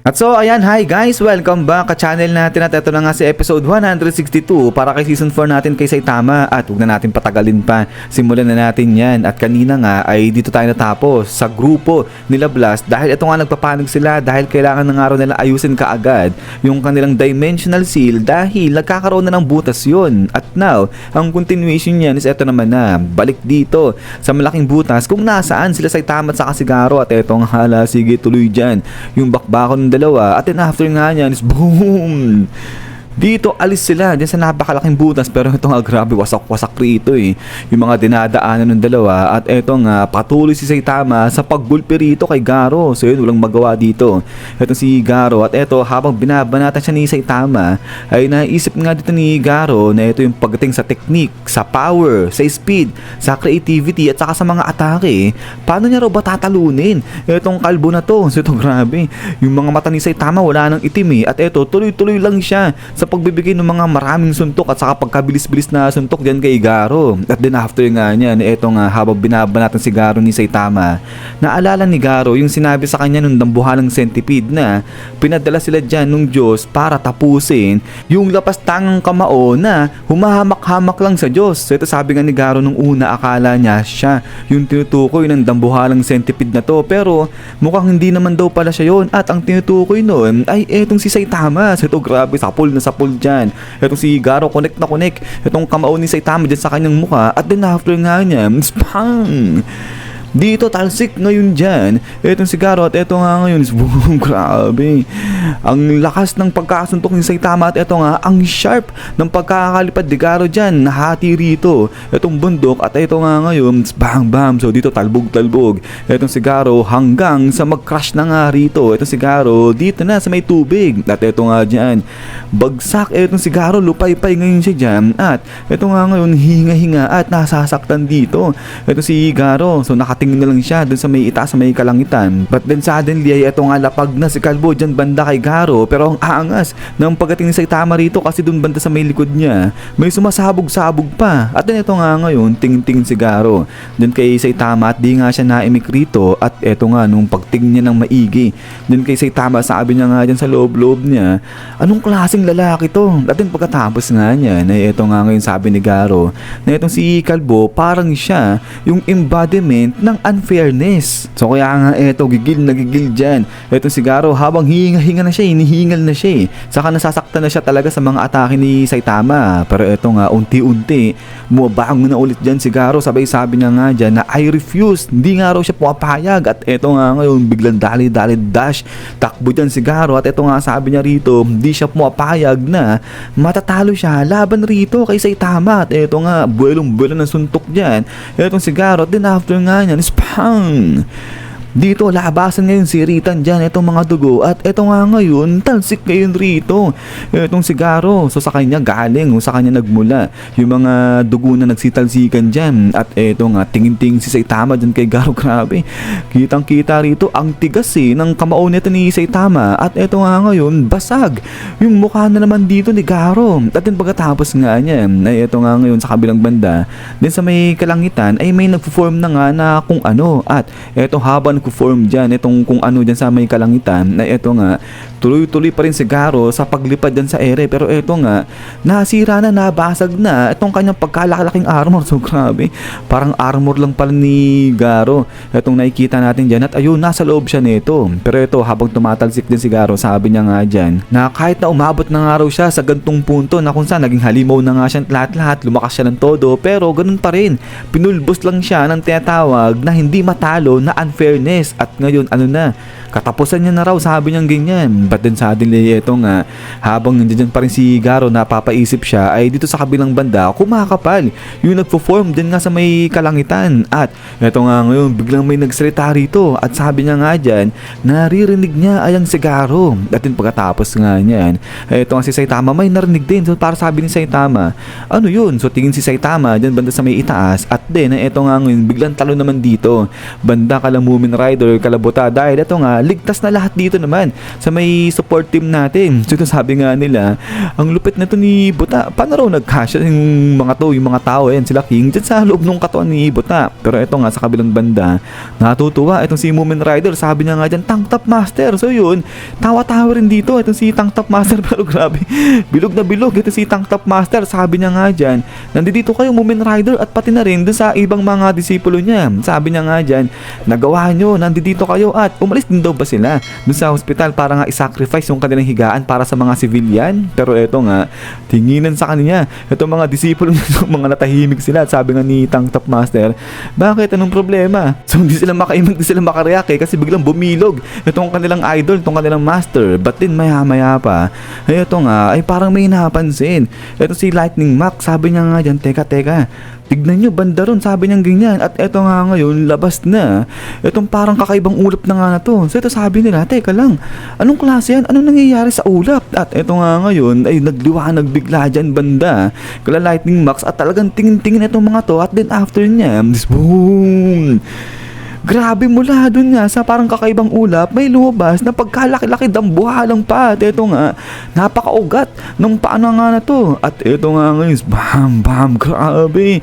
At so ayan, hi guys, welcome back ka channel natin at ito na nga si episode 162 para kay season 4 natin kay Saitama at huwag na natin patagalin pa, simulan na natin yan. At kanina nga ay dito tayo natapos sa grupo nila Blast dahil ito nga nagpapanig sila dahil kailangan ng araw nila ayusin kaagad yung kanilang dimensional seal dahil nagkakaroon na ng butas yun. At now, ang continuation yan is ito naman na, balik dito sa malaking butas kung nasaan sila Saitama at saka si Garo at eto nga hala, sige tuloy dyan yung bakbakon dalawa at then after nga niyan is boom, dito alis sila dyan sa napakalaking butas pero ito nga grabe wasak-wasak rito yung mga dinadaanan ng dalawa at ito nga patuloy si Saitama sa paggulpi rito kay Garo. So yun, walang magawa dito ito si Garo at ito habang binabanatan siya ni Saitama ay naisip nga dito ni Garo na ito yung pagdating sa technique, sa power, sa speed, sa creativity at saka sa mga atake, paano niya raw ba tatalunin itong kalbo na to. So ito grabe, yung mga mata ni Saitama wala nang itim at ito tuloy-tuloy lang siya sa pagbibigay ng mga maraming suntok at saka pagkabilis-bilis na suntok dyan kay Garo. At then after nga niyan, eto nga habang binabanatan si Garo ni Saitama, naalala ni Garo yung sinabi sa kanya nung dambuhalang centipede na pinadala sila dyan nung Diyos para tapusin yung lapastangang kamao na humahamak-hamak lang sa Diyos. So ito sabi nga ni Garo nung una akala niya siya yung tinutukoy ng dambuhalang centipede na to pero mukhang hindi naman daw pala siya yun at ang tinutukoy noon ay etong si Saitama. So ito grabe, sapul na sapul dyan. Itong si Garo connect na connect itong kamao ni Saitama dyan sa kanyang mukha at then after nga niya spang! Dito talsik ngayon dyan etong si Garo at eto nga ngayon boom, grabe ang lakas ng pagkasuntok ni Saitama at eto nga ang sharp ng pagkakalipad ni Garo dyan nahati rito etong bundok at eto nga ngayon bang bam. So dito talbog etong si Garo hanggang sa mag-crash na nga rito etong si Garo dito na sa may tubig at eto nga dyan bagsak etong si Garo lupay-pay ngayon siya dyan at eto nga ngayon hinga-hinga at nasasaktan dito etong si Garo. So tingin na lang siya dun sa may itaas sa may kalangitan. But then suddenly ay ito nga lapag na si Kalbo dyan banda kay Garo pero ang aangas ng pagdating ni Saitama rito kasi dun banda sa may likod niya may sumasabog-sabog pa. At then ito nga ngayon tingin-tingin si Garo dun kay Saitama at di nga siya naimik rito at ito nga nung pagtingin niya ng maigi dun kay Saitama sabi niya nga dyan sa loob-loob niya, anong klaseng lalaki to? At then pagkatapos nga niya na ito nga ngayon sabi ni Garo na itong si Kalbo parang siya yung embodiment ng unfairness. So kaya nga eto gigil na gigil dyan etong si Garo habang hinga-hinga na siya hinihingal na siya saka nasasaktan na siya talaga sa mga atake ni Saitama pero eto nga unti-unti bumabangon na ulit dyan si Garo sabay sabi niya nga dyan na I refuse, hindi nga raw siya pumapayag at eto nga ngayon biglang dali-dali dash takbo dyan si Garo at eto nga sabi niya rito hindi siya pumapayag na matatalo siya laban rito kay Saitama at eto nga buwelong-buwelo ng suntok dyan etong si Garo at then after nga niya spang! Dito labasan ngayon si Ritan dyan itong mga dugo at ito nga ngayon talsik ngayon rito itong si Garo. So sa kanya galing sa kanya nagmula yung mga dugo na nagsitalsikan dyan at ito nga tingin-tingin si Saitama dyan kay Garo. Grabe, kitang kita rito ang tigas ng kamao nito ni Saitama at ito nga ngayon basag yung mukha na naman dito ni Garo. At din pagkatapos nga niya ay ito nga ngayon sa kabilang banda din sa may kalangitan ay may nagpo-form na nga na kung ano at ito habang nagpo-form dyan itong kung ano dyan sa may kalangitan na ito nga tuloy-tuloy pa rin si Garo sa paglipad dyan sa ere pero ito nga nasira na nabasag na itong kanyang pagkalaki-laking armor. So grabe, parang armor lang pala ni Garo itong nakikita natin dyan at ayun nasa loob siya nito pero ito habang tumatalsik din si Garo sabi niya nga dyan na kahit na umabot na nga raw siya sa gantong punto na kung saan naging halimaw na nga siya lahat-lahat lumakas siya ng todo pero ganun pa rin pinulbos lang siya ng tinatawag na hindi matalo na unfairness at ngayon ano na katapusan niya na raw sabi niyang ganyan. But then suddenly ito nga habang nandiyan pa rin si Garo napapaisip siya ay dito sa kabilang banda kumakapal yung nagpo-form din nga sa may kalangitan at ito nga ngayon biglang may nagsalita rito at sabi niya nga dyan naririnig niya ayang si Garo at din pagkatapos nga niyan ito nga si Saitama may narinig din. So para sabi ni Saitama ano yun? So tingin si Saitama dyan banda sa may itaas at din ito nga ngayon biglang talo naman dito banda Kalamumin Rider, Kalabuta, dahil ito nga, ligtas na lahat dito naman sa may support team natin. So ito sabi nga nila, ang lupit na to ni Buta, paano raw nagkasya yung mga tao, yan sila King, dyan sa loob ng katawan ni Buta. Pero ito nga, sa kabilang banda, natutuwa, itong si Moomin Rider, sabi niya nga dyan, Tank Top Master. So yun, tawa-tawa rin dito, itong si Tank Top Master, pero grabe, bilog na bilog, ito si Tank Top Master, sabi niya nga dyan, nandito kayo Moomin Rider at pati na rin dun sa ibang mga disipulo niya. Sabi niya nga dyan, nagawa nyo, nandito kayo at umalis din daw ba sila dun sa hospital para nga isacrifice yung kanilang higaan para sa mga civilian. Pero eto nga, tinginan sa kanya, itong mga disipulo niya, mga natahimik sila. At sabi nga ni Tank Top Master, bakit? Anong problema? So hindi sila makaimag, hindi sila makareact kasi biglang bumilog itong kanilang idol, itong kanilang master. But then maya pa, ay ito nga, ay parang may napansin. Ito si Lightning Mac, sabi niya nga dyan, teka, tignan nyo, banda ron, sabi niyang ganyan. At eto nga ngayon, labas na. Etong parang kakaibang ulap na nga na to. So ito sabi nila, teka lang, anong klase yan? Anong nangyayari sa ulap? At eto nga ngayon, ay nagliwanag bigla dyan banda. Kala Lightning Max at talagang tingin-tingin itong mga to. At then after niya, boom! Grabe, mula dun nga sa parang kakaibang ulap, may lumabas na pagkalaki-laki dambuhalang pa. At eto nga, napakaugat ng paano nga na to. At eto nga guys, bam, grabe.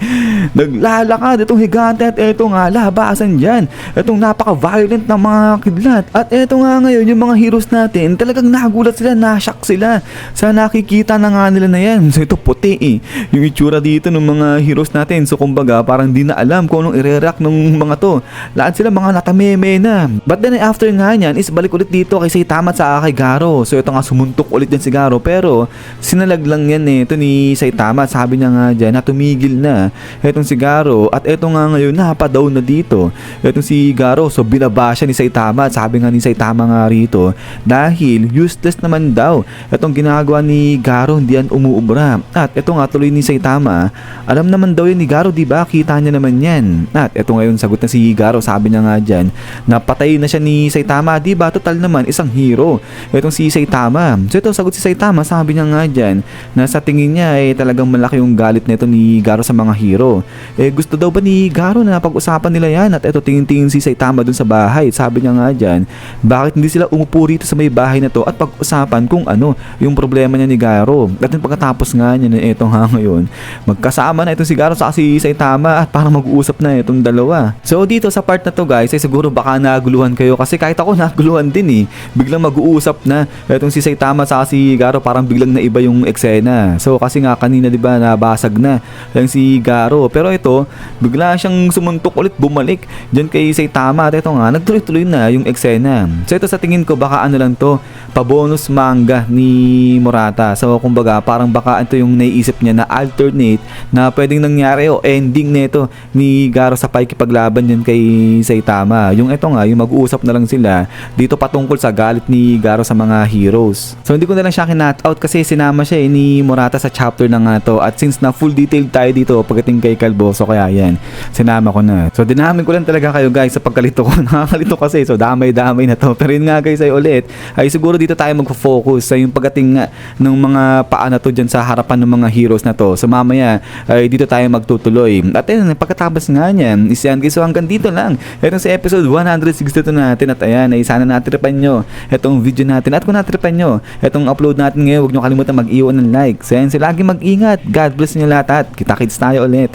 Naglalakad itong higante at eto nga, labasan dyan. Etong napaka-violent na mga kidlat. At eto nga ngayon, yung mga heroes natin, talagang nagulat sila, nashock sila sa nakikita na nga nila na yan. So ito puti yung itsura dito ng mga heroes natin. So kumbaga, parang di na alam kung anong i-react ng mga to. Lahat sila mga natameme na. But then after nga niyan is balik ulit dito kay Saitama at sa kay Garo. So ito nga sumuntok ulit din si Garo, pero sinalag lang yan ito ni Saitama. Sabi niya nga dyan na tumigil na itong si Garo. At ito nga ngayon napadaw na dito itong si Garo. So binaba siya ni Saitama. At sabi nga ni Saitama nga rito, dahil useless naman daw itong ginagawa ni Garo, hindi yan umuubra. At ito nga tuloy ni Saitama, alam naman daw yan ni Garo, diba? Kita niya naman yan. At ito ngayon sagot na si Garo, sabi niya nga dyan, napatay na siya ni Saitama, diba? Total naman, isang hero itong si Saitama. So ito, sagot si Saitama, sabi niya nga dyan, na sa tingin niya ay talagang malaki yung galit nito ni Garo sa mga hero. Gusto daw ba ni Garo na pag-usapan nila yan? At ito, tingin-tingin si Saitama dun sa bahay. Sabi niya nga dyan, bakit hindi sila umupo rito sa may bahay na to at pag-usapan kung ano yung problema niya ni Garo? At pagkatapos nga niya na ito nga ngayon, magkasama na itong si Garo sa si Saitama at parang mag-uusap na itong dalawa. So dito sa part na to guys, ay siguro baka naguluhan kayo kasi kahit ako naguluhan din biglang mag-uusap na itong si Saitama sa si Garo, parang biglang naiba yung eksena. So kasi nga kanina diba nabasag na yung si Garo, pero ito bigla siyang sumuntok ulit, bumalik dyan kay Saitama. At ito nga nagtuloy-tuloy na yung eksena. So ito sa tingin ko baka ano lang to, pa-bonus manga ni Murata. So kumbaga parang baka ito yung naiisip niya na alternate na pwedeng nangyari o ending nito ni Garo sa pakikipaglaban dyan kay Saitama. Yung ito nga, yung mag-uusap na lang sila dito patungkol sa galit ni Garo sa mga heroes. So hindi ko na lang siya kinat out kasi sinama siya ni Murata sa chapter na nga to. At since na full detailed tayo dito pagdating kay Kalbo, so kaya yan, sinama ko na. So dinamin ko lang talaga kayo guys sa pagkalito ko. Nakakalito kasi, so damay-damay na to. Pero yun nga guys ay ulit, ay siguro dito tayo magfo-focus sa yung pagdating nga ng mga paa na to dyan sa harapan ng mga heroes na to. So mamaya ay dito tayo magtutuloy. At yun, pagkatapos nga niyan, is yan guys, so hanggang dito lang. Ito sa episode 162 natin. At ayan, ay sana natripan nyo itong video natin. At kung natripan nyo itong upload natin ngayon, huwag nyo kalimutan mag-iwan ng like. So yan, so lagi mag-ingat. God bless nyo lahat at kita-kits tayo ulit.